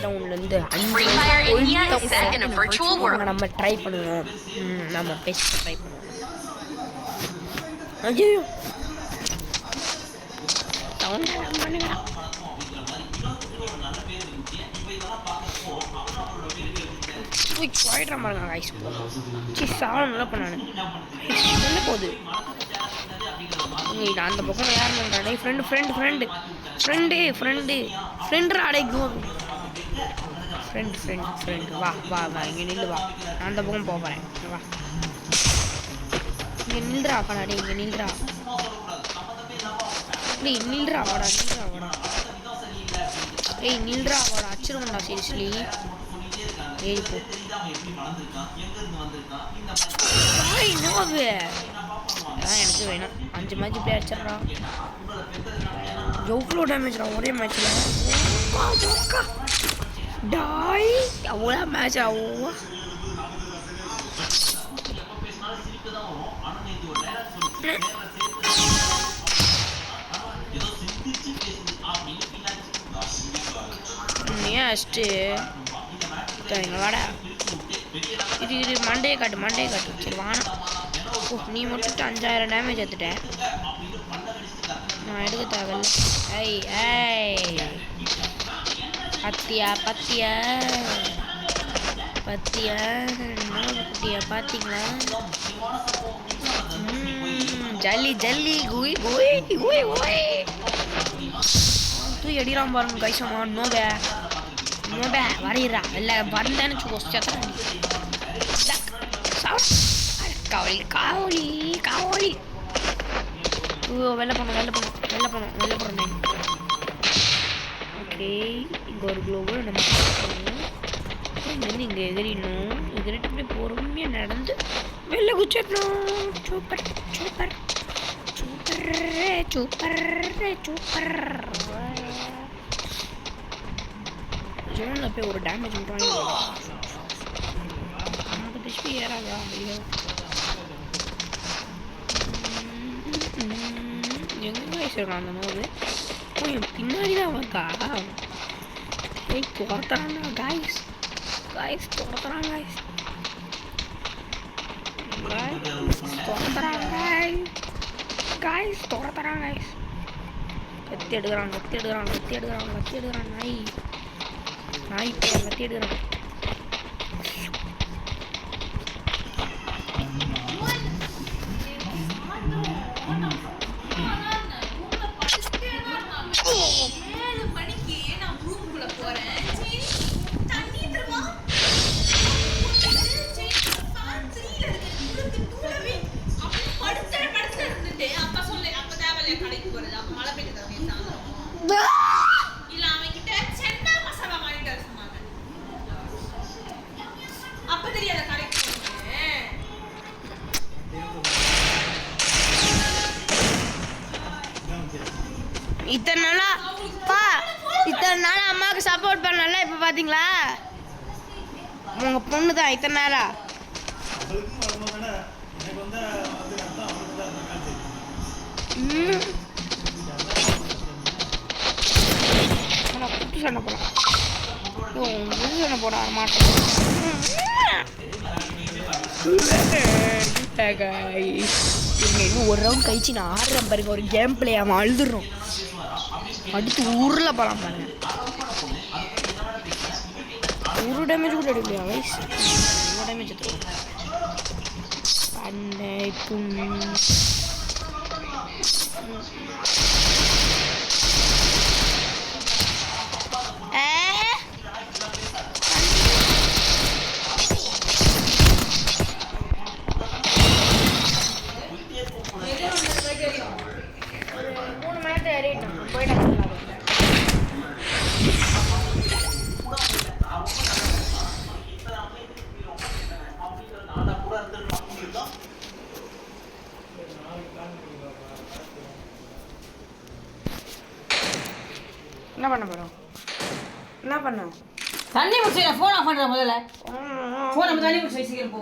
ரவுண்ட்லேருந்து நம்ம ட்ரை பண்ணுவோம். நம்ம பெஸ்ட் ட்ரை பண்ணுவோம். ஐயோ போயிடுற மாதிரி ஐஸ் சாவம் நல்லா பண்ணானு என்ன போகுது. நான் அந்த பக்கம் யார் பண்ணுறானே ஃப்ரெண்டு அடைக்கும் ஃப்ரெண்டு வா வா வா இங்கே நில்லு வா. நான் அந்த பக்கம் போகிறேன் வா. இங்கே நில்றா பண்ணாடே இங்கே நில்றா நில்றா வாடா ஏய் நில்றா வாடா அச்சிருவண்டா சீரியஸ்லி. ஏய் போ அதான் எனக்கு வேணும் 5 மேட்ச் இப்படி அடிச்சிட்றான். எவ்வளோ டேமேஜ்ரா ஒரே மேட்ச்சில் டாய் அவ்வளோ மேட்ச் ஆகும். ஏன் அஷ்டு இங்கே வாடா இது மண்டையை காட்டு சரி வானா. ஓ நீ மட்டும் 5000 டேமேஜ் எடுத்துட்டேன். நான் எடுக்க தேவையில்ல. ஏய் பத்தியா குட்டியா பார்த்தீங்களா? ஜல்லி குய் தூய் அடிறான் பாருங்க கைசமா. நோபே வரையிறா இல்லை வந்தேன்னு வச்சுக்கோ. காவலி வெளில போனோம். ஓகே இங்கே ஒரு குளோபல் நம்ம இங்கேருந்து இங்கே எதிரிட்டு அப்படியே பொறுமையாக நடந்து வெளில குச்சிடணும். சூப்பர் ஜோனில் போய் ஒரு டேமேஜ் விட்டாங்க. 50 HP ஏறாதா ஐயோ. எங்கே வயசுருக்கான் அந்த நோவு கொஞ்சம் பின்னாடி தான் இருக்கா. ஏய் துரத்துறாங்க காய்ஸ் துரத்துறாங்க கத்தி எடுக்கிறான் நாய் கத்தி எடுக்கிறான். இத்தனை நாளா அம்மாவுக்கு சப்போர்ட் பண்ணல. இப்போ பார்த்தீங்களா உங்க பொண்ணு தான் இத்தனை நாளா. குட்டி சண்டை போட மாட்டேன். இன்னும் ஒரு ரவுண்ட் கழிச்சு நான் ஆடுறேன் பாருங்க. ஒரு கேம் பிளே அவன் அழுதுடுறோம். அடுத்து ஊரில் போகலாம் பாருங்க. ஒரு டேமேஜ் கூட எடுக்கலையா வயசு. ஒரு டேமேஜ் எடுத்துருவோம். என்ன பண்ண போறோம்? என்ன பண்ண? தண்ணி குடிச்சு ஃபோன் ஆஃப் பண்ற முதல்ல. ஃபோன் நம்ம தண்ணி குடிச்சு சீக்கிரம் போ.